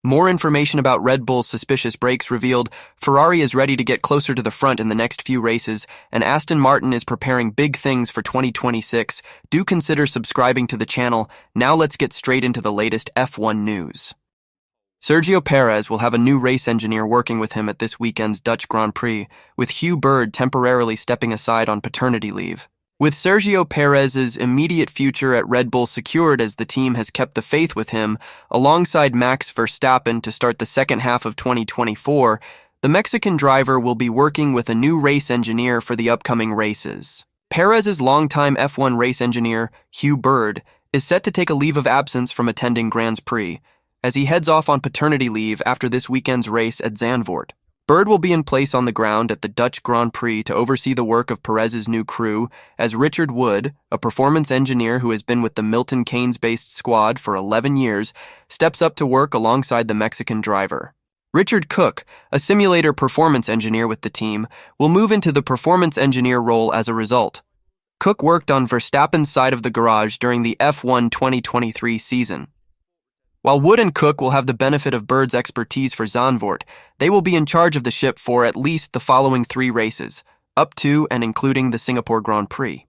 More information about Red Bull's suspicious brakes revealed Ferrari is ready to get closer to the front in the next few races, and Aston Martin is preparing big things for 2026. Do consider subscribing to the channel. Now let's get straight into the latest F1 news. Sergio Perez will have a new race engineer working with him at this weekend's Dutch Grand Prix, with Hugh Bird temporarily stepping aside on paternity leave. With Sergio Perez's immediate future at Red Bull secured as the team has kept the faith with him, alongside Max Verstappen to start the second half of 2024, the Mexican driver will be working with a new race engineer for the upcoming races. Perez's longtime F1 race engineer, Hugh Bird, is set to take a leave of absence from attending Grand Prix, as he heads off on paternity leave after this weekend's race at Zandvoort. Bird will be in place on the ground at the Dutch Grand Prix to oversee the work of Perez's new crew, as Richard Wood, a performance engineer who has been with the Milton Keynes-based squad for 11 years, steps up to work alongside the Mexican driver. Richard Cook, a simulator performance engineer with the team, will move into the performance engineer role as a result. Cook worked on Verstappen's side of the garage during the F1 2023 season. While Wood and Cook will have the benefit of Bird's expertise for Zandvoort, they will be in charge of the ship for at least the following 3 races, up to and including the Singapore Grand Prix.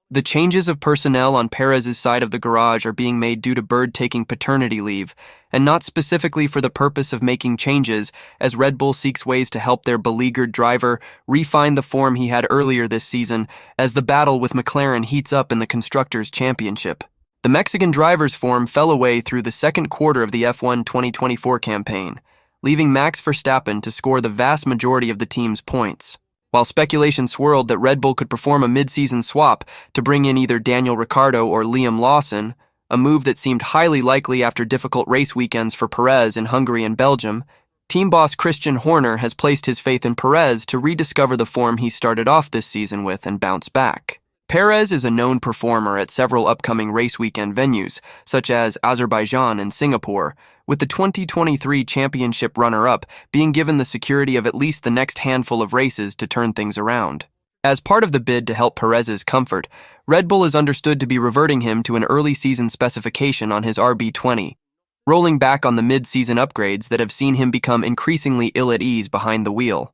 The changes of personnel on Perez's side of the garage are being made due to Bird taking paternity leave, and not specifically for the purpose of making changes, as Red Bull seeks ways to help their beleaguered driver refine the form he had earlier this season as the battle with McLaren heats up in the Constructors' Championship. The Mexican driver's form fell away through the second quarter of the F1 2024 campaign, leaving Max Verstappen to score the vast majority of the team's points. While speculation swirled that Red Bull could perform a mid-season swap to bring in either Daniel Ricciardo or Liam Lawson, a move that seemed highly likely after difficult race weekends for Perez in Hungary and Belgium, team boss Christian Horner has placed his faith in Perez to rediscover the form he started off this season with and bounce back. Perez is a known performer at several upcoming race weekend venues, such as Azerbaijan and Singapore, with the 2023 championship runner-up being given the security of at least the next handful of races to turn things around. As part of the bid to help Perez's comfort, Red Bull is understood to be reverting him to an early season specification on his RB20, rolling back on the mid-season upgrades that have seen him become increasingly ill at ease behind the wheel.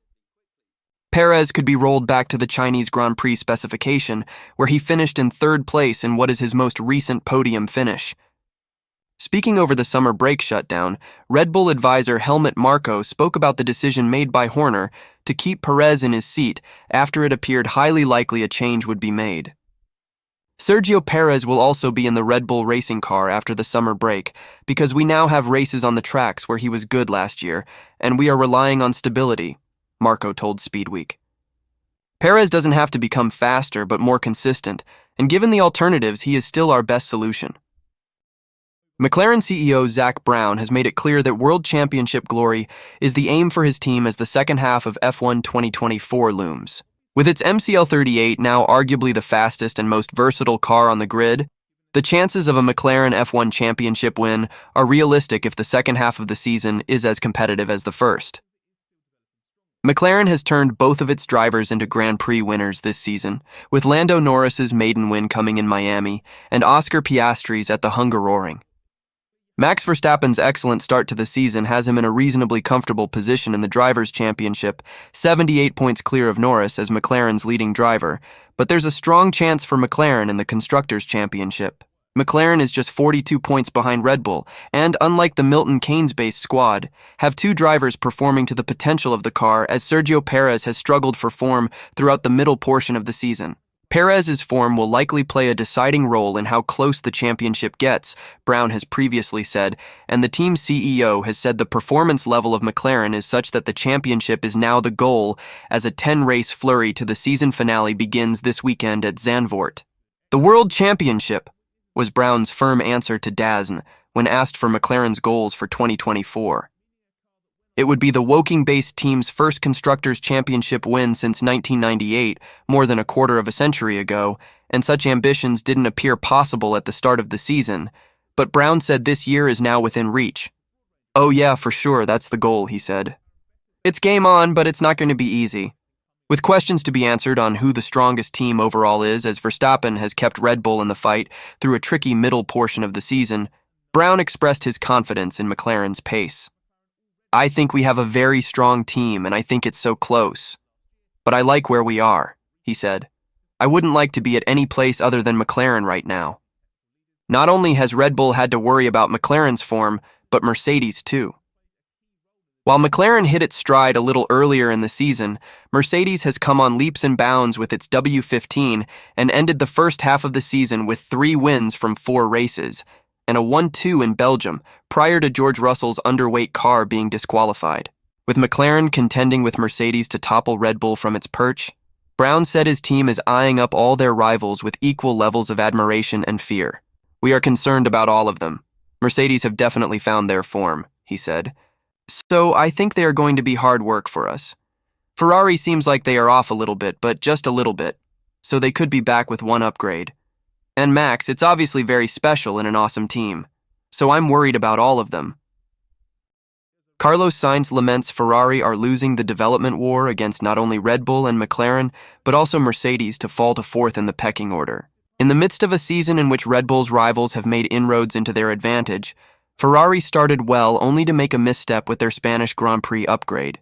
Perez could be rolled back to the Chinese Grand Prix specification, where he finished in 3rd place in what is his most recent podium finish. Speaking over the summer break shutdown, Red Bull advisor Helmut Marko spoke about the decision made by Horner to keep Perez in his seat after it appeared highly likely a change would be made. Sergio Perez will also be in the Red Bull racing car after the summer break, because we now have races on the tracks where he was good last year, and we are relying on stability, Marko told Speedweek. Perez doesn't have to become faster but more consistent, and given the alternatives, he is still our best solution. McLaren CEO Zak Brown has made it clear that World Championship glory is the aim for his team as the second half of F1 2024 looms. With its MCL38 now arguably the fastest and most versatile car on the grid, the chances of a McLaren F1 championship win are realistic if the second half of the season is as competitive as the first. McLaren has turned both of its drivers into Grand Prix winners this season, with Lando Norris's maiden win coming in Miami and Oscar Piastri's at the Hungaroring. Max Verstappen's excellent start to the season has him in a reasonably comfortable position in the Drivers' Championship, 78 points clear of Norris as McLaren's leading driver, but there's a strong chance for McLaren in the Constructors' Championship. McLaren is just 42 points behind Red Bull, and unlike the Milton Keynes-based squad, have 2 drivers performing to the potential of the car as Sergio Perez has struggled for form throughout the middle portion of the season. Perez's form will likely play a deciding role in how close the championship gets, Brown has previously said, and the team's CEO has said the performance level of McLaren is such that the championship is now the goal as a 10-race flurry to the season finale begins this weekend at Zandvoort. The World Championship was Brown's firm answer to DAZN when asked for McLaren's goals for 2024. It would be the Woking-based team's first Constructors' Championship win since 1998, more than a quarter of a century ago, and such ambitions didn't appear possible at the start of the season, but Brown said this year is now within reach. "Oh yeah, for sure, that's the goal," he said. "It's game on, but it's not going to be easy." With questions to be answered on who the strongest team overall is, as Verstappen has kept Red Bull in the fight through a tricky middle portion of the season, Brown expressed his confidence in McLaren's pace. "I think we have a very strong team, and I think it's so close. But I like where we are," he said. "I wouldn't like to be at any place other than McLaren right now." Not only has Red Bull had to worry about McLaren's form, but Mercedes too. While McLaren hit its stride a little earlier in the season, Mercedes has come on leaps and bounds with its W15 and ended the first half of the season with 3 wins from 4 races, and a 1-2 in Belgium prior to George Russell's underweight car being disqualified. With McLaren contending with Mercedes to topple Red Bull from its perch, Brown said his team is eyeing up all their rivals with equal levels of admiration and fear. "We are concerned about all of them. Mercedes have definitely found their form," he said. "So I think they are going to be hard work for us. Ferrari seems like they are off a little bit, but just a little bit, so they could be back with one upgrade. And Max, it's obviously very special in an awesome team, so I'm worried about all of them." Carlos Sainz laments Ferrari are losing the development war against not only Red Bull and McLaren, but also Mercedes to fall to 4th in the pecking order. In the midst of a season in which Red Bull's rivals have made inroads into their advantage, Ferrari started well only to make a misstep with their Spanish Grand Prix upgrade.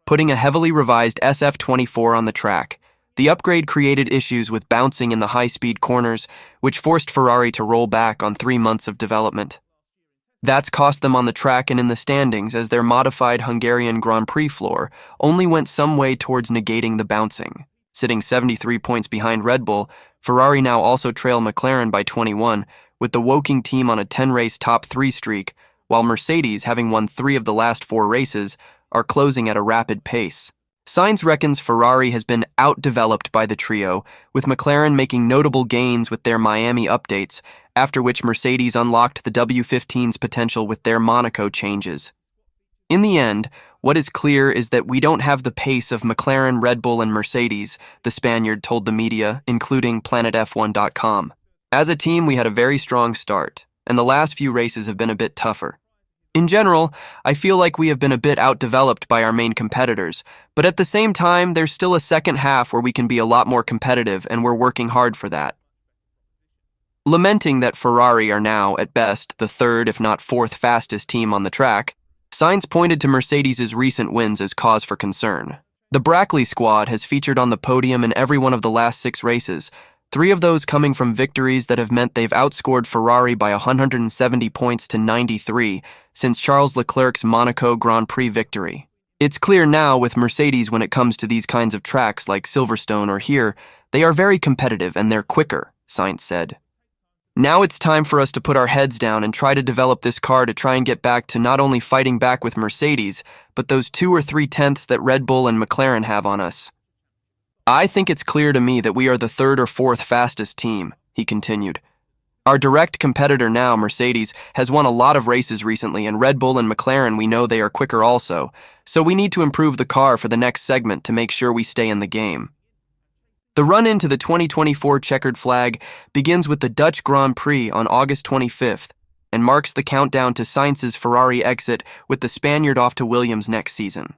Putting a heavily revised SF24 on the track, the upgrade created issues with bouncing in the high-speed corners, which forced Ferrari to roll back on 3 months of development. That's cost them on the track and in the standings, as their modified Hungarian Grand Prix floor only went some way towards negating the bouncing. Sitting 73 points behind Red Bull, Ferrari now also trail McLaren by 21, with the Woking team on a 10-race top 3 streak, while Mercedes, having won 3 of the last 4 races, are closing at a rapid pace. Sainz reckons Ferrari has been outdeveloped by the trio, with McLaren making notable gains with their Miami updates, after which Mercedes unlocked the W15's potential with their Monaco changes. In the end, what is clear is that we don't have the pace of McLaren, Red Bull, and Mercedes, the Spaniard told the media, including PlanetF1.com. "As a team, we had a very strong start, and the last few races have been a bit tougher. In general, I feel like we have been a bit outdeveloped by our main competitors, but at the same time, there's still a second half where we can be a lot more competitive, and we're working hard for that." Lamenting that Ferrari are now, at best, the 3rd if not 4th fastest team on the track, Sainz pointed to Mercedes' recent wins as cause for concern. The Brackley squad has featured on the podium in every one of the last 6 races, 3 of those coming from victories that have meant they've outscored Ferrari by 170 points to 93 since Charles Leclerc's Monaco Grand Prix victory. It's clear now with Mercedes when it comes to these kinds of tracks like Silverstone or here, they are very competitive and they're quicker, Sainz said. "Now it's time for us to put our heads down and try to develop this car to try and get back to not only fighting back with Mercedes, but those 2 or 3 tenths that Red Bull and McLaren have on us. I think it's clear to me that we are the 3rd or 4th fastest team," he continued. "Our direct competitor now, Mercedes, has won a lot of races recently, and Red Bull and McLaren, we know they are quicker also, so we need to improve the car for the next segment to make sure we stay in the game." The run into the 2024 checkered flag begins with the Dutch Grand Prix on August 25th and marks the countdown to Sainz's Ferrari exit with the Spaniard off to Williams next season.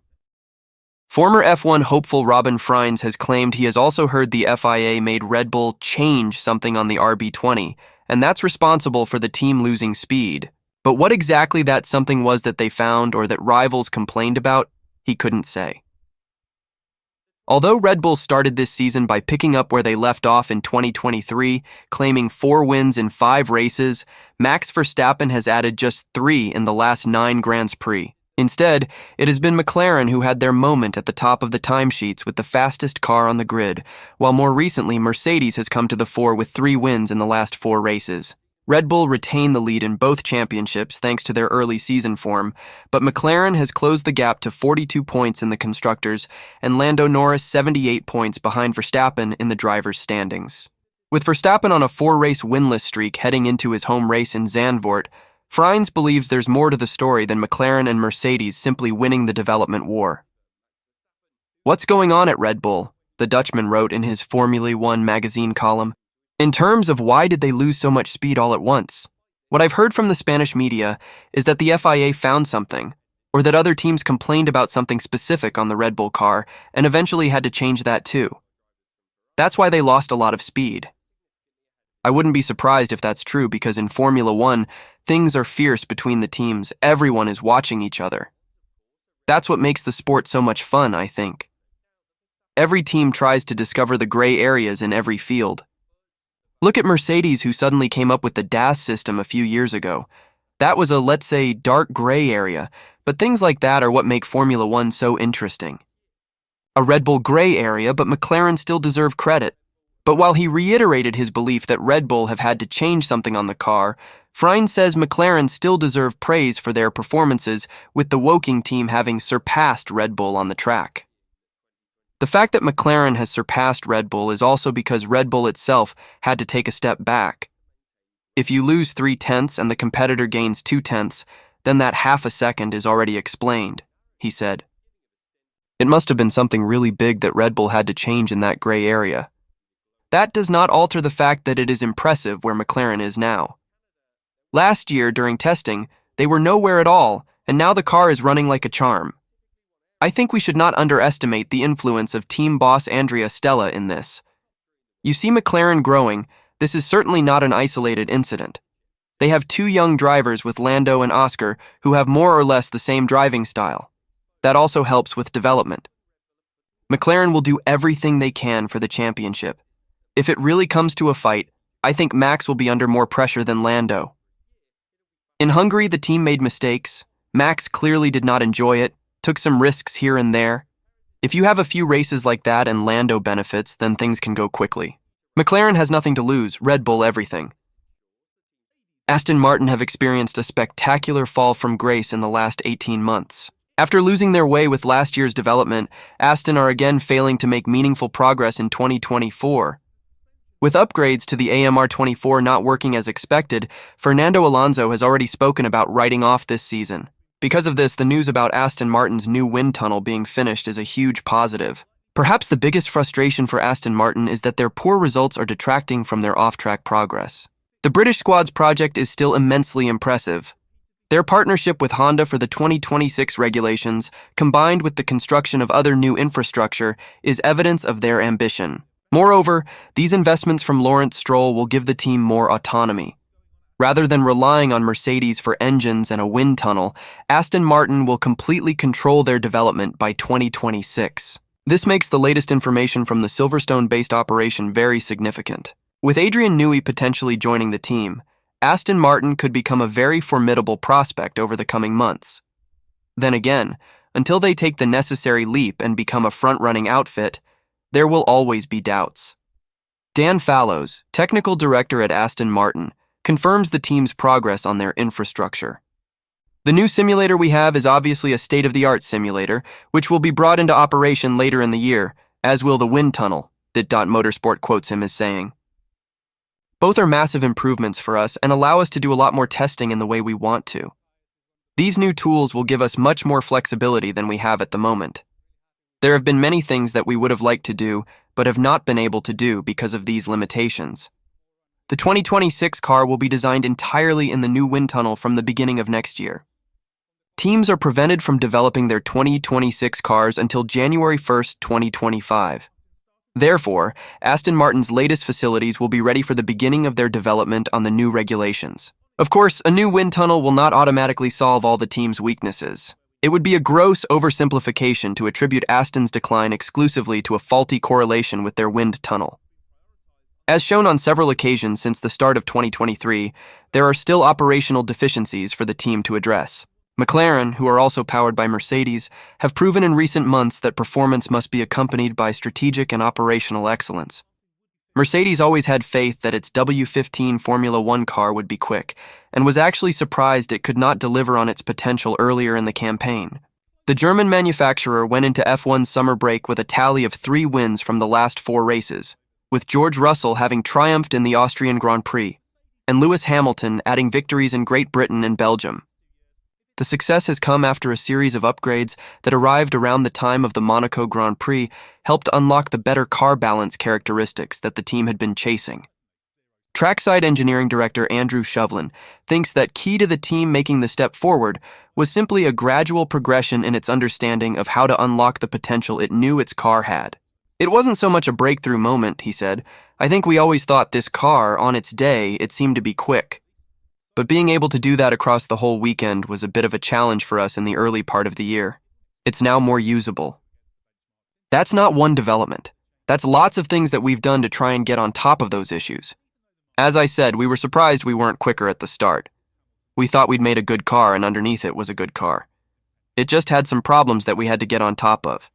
Former F1 hopeful Robin Freins has claimed he has also heard the FIA made Red Bull change something on the RB20, and that's responsible for the team losing speed. But what exactly that something was that they found or that rivals complained about, he couldn't say. Although Red Bull started this season by picking up where they left off in 2023, claiming 4 wins in 5 races, Max Verstappen has added just 3 in the last 9 Grand Prix. Instead, it has been McLaren who had their moment at the top of the timesheets with the fastest car on the grid, while more recently Mercedes has come to the fore with 3 wins in the last 4 races. Red Bull retained the lead in both championships thanks to their early season form, but McLaren has closed the gap to 42 points in the constructors and Lando Norris 78 points behind Verstappen in the drivers' standings. With Verstappen on a 4-race winless streak heading into his home race in Zandvoort, Freins believes there's more to the story than McLaren and Mercedes simply winning the development war. "What's going on at Red Bull?" the Dutchman wrote in his Formula One magazine column. "In terms of why did they lose so much speed all at once? What I've heard from the Spanish media is that the FIA found something, or that other teams complained about something specific on the Red Bull car and eventually had to change that too. That's why they lost a lot of speed." I wouldn't be surprised if that's true because in Formula One, things are fierce between the teams. Everyone is watching each other. That's what makes the sport so much fun, I think. Every team tries to discover the gray areas in every field. Look at Mercedes, who suddenly came up with the DAS system a few years ago. That was a, let's say, dark gray area, but things like that are what make Formula One so interesting. A Red Bull gray area, but McLaren still deserve credit. But while he reiterated his belief that Red Bull have had to change something on the car, Frein says McLaren still deserve praise for their performances, with the Woking team having surpassed Red Bull on the track. The fact that McLaren has surpassed Red Bull is also because Red Bull itself had to take a step back. If you lose 3/10 and the competitor gains 2/10, then that half a second is already explained, he said. It must have been something really big that Red Bull had to change in that gray area. That does not alter the fact that it is impressive where McLaren is now. Last year, during testing, they were nowhere at all, and now the car is running like a charm. I think we should not underestimate the influence of team boss Andrea Stella in this. You see McLaren growing. This is certainly not an isolated incident. They have two young drivers with Lando and Oscar who have more or less the same driving style. That also helps with development. McLaren will do everything they can for the championship. If it really comes to a fight, I think Max will be under more pressure than Lando. In Hungary, the team made mistakes. Max clearly did not enjoy it, took some risks here and there. If you have a few races like that and Lando benefits, then things can go quickly. McLaren has nothing to lose, Red Bull everything. Aston Martin have experienced a spectacular fall from grace in the last 18 months. After losing their way with last year's development, Aston are again failing to make meaningful progress in 2024. With upgrades to the AMR24 not working as expected, Fernando Alonso has already spoken about writing off this season. Because of this, the news about Aston Martin's new wind tunnel being finished is a huge positive. Perhaps the biggest frustration for Aston Martin is that their poor results are detracting from their off-track progress. The British squad's project is still immensely impressive. Their partnership with Honda for the 2026 regulations, combined with the construction of other new infrastructure, is evidence of their ambition. Moreover, these investments from Lawrence Stroll will give the team more autonomy. Rather than relying on Mercedes for engines and a wind tunnel, Aston Martin will completely control their development by 2026. This makes the latest information from the Silverstone-based operation very significant. With Adrian Newey potentially joining the team, Aston Martin could become a very formidable prospect over the coming months. Then again, until they take the necessary leap and become a front-running outfit, there will always be doubts. Dan Fallows, technical director at Aston Martin, confirms the team's progress on their infrastructure. The new simulator we have is obviously a state-of-the-art simulator, which will be brought into operation later in the year, as will the wind tunnel, that Motorsport quotes him as saying. Both are massive improvements for us and allow us to do a lot more testing in the way we want to. These new tools will give us much more flexibility than we have at the moment. There have been many things that we would have liked to do, but have not been able to do because of these limitations. The 2026 car will be designed entirely in the new wind tunnel from the beginning of next year. Teams are prevented from developing their 2026 cars until January 1st, 2025. Therefore, Aston Martin's latest facilities will be ready for the beginning of their development on the new regulations. Of course, a new wind tunnel will not automatically solve all the team's weaknesses. It would be a gross oversimplification to attribute Aston's decline exclusively to a faulty correlation with their wind tunnel. As shown on several occasions since the start of 2023, there are still operational deficiencies for the team to address. McLaren, who are also powered by Mercedes, have proven in recent months that performance must be accompanied by strategic and operational excellence. Mercedes always had faith that its W15 Formula One car would be quick, and was actually surprised it could not deliver on its potential earlier in the campaign. The German manufacturer went into F1's summer break with a tally of 3 wins from the last 4 races, with George Russell having triumphed in the Austrian Grand Prix, and Lewis Hamilton adding victories in Great Britain and Belgium. The success has come after a series of upgrades that arrived around the time of the Monaco Grand Prix helped unlock the better car balance characteristics that the team had been chasing. Trackside engineering director Andrew Shovlin thinks that key to the team making the step forward was simply a gradual progression in its understanding of how to unlock the potential it knew its car had. It wasn't so much a breakthrough moment, he said. I think we always thought this car, on its day, it seemed to be quick. But being able to do that across the whole weekend was a bit of a challenge for us in the early part of the year. It's now more usable. That's not one development. That's lots of things that we've done to try and get on top of those issues. As I said, we were surprised we weren't quicker at the start. We thought we'd made a good car and underneath it was a good car. It just had some problems that we had to get on top of.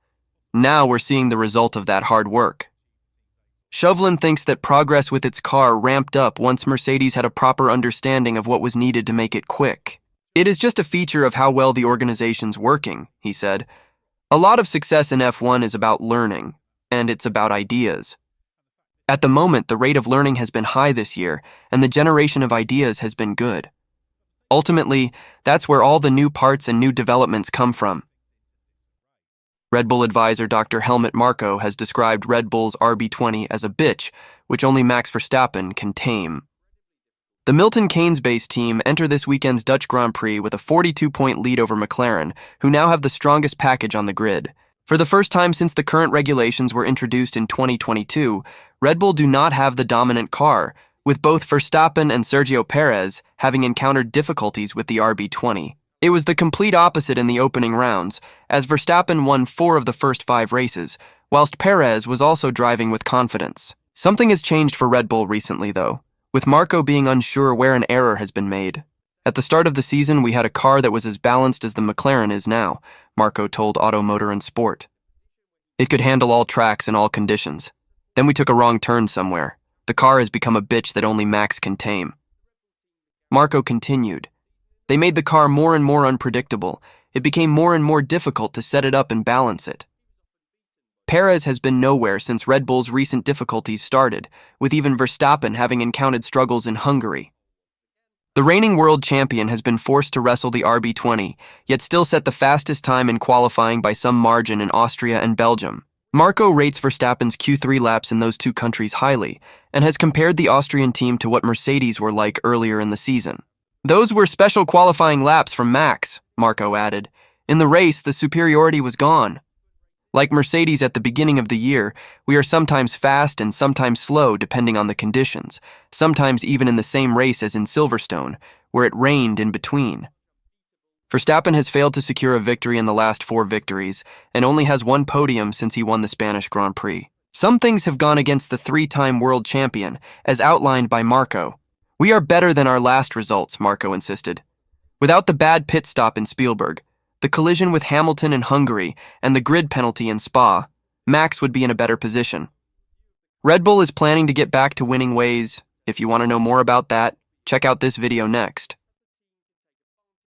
Now we're seeing the result of that hard work. Chauvelin thinks that progress with its car ramped up once Mercedes had a proper understanding of what was needed to make it quick. It is just a feature of how well the organization's working, he said. A lot of success in F1 is about learning, and it's about ideas. At the moment, the rate of learning has been high this year, and the generation of ideas has been good. Ultimately, that's where all the new parts and new developments come from. Red Bull advisor Dr. Helmut Marko has described Red Bull's RB20 as a bitch, which only Max Verstappen can tame. The Milton Keynes-based team enter this weekend's Dutch Grand Prix with a 42-point lead over McLaren, who now have the strongest package on the grid. For the first time since the current regulations were introduced in 2022, Red Bull do not have the dominant car, with both Verstappen and Sergio Perez having encountered difficulties with the RB20. It was the complete opposite in the opening rounds, as Verstappen won 4 of the first 5 races, whilst Perez was also driving with confidence. Something has changed for Red Bull recently, though, with Marko being unsure where an error has been made. At the start of the season, we had a car that was as balanced as the McLaren is now, Marko told Auto Motor and Sport. It could handle all tracks and all conditions. Then we took a wrong turn somewhere. The car has become a bitch that only Max can tame. Marko continued. They made the car more and more unpredictable. It became more and more difficult to set it up and balance it. Perez has been nowhere since Red Bull's recent difficulties started, with even Verstappen having encountered struggles in Hungary. The reigning world champion has been forced to wrestle the RB20, yet still set the fastest time in qualifying by some margin in Austria and Belgium. Marko rates Verstappen's Q3 laps in those two countries highly, and has compared the Austrian team to what Mercedes were like earlier in the season. Those were special qualifying laps from Max, Marko added. In the race, the superiority was gone. Like Mercedes at the beginning of the year, we are sometimes fast and sometimes slow depending on the conditions, sometimes even in the same race as in Silverstone, where it rained in between. Verstappen has failed to secure a victory in the last 4 victories, and only has 1 podium since he won the Spanish Grand Prix. Some things have gone against the 3-time world champion, as outlined by Marko. We are better than our last results, Marko insisted. Without the bad pit stop in Spielberg, the collision with Hamilton in Hungary, and the grid penalty in Spa, Max would be in a better position. Red Bull is planning to get back to winning ways. If you want to know more about that, check out this video next.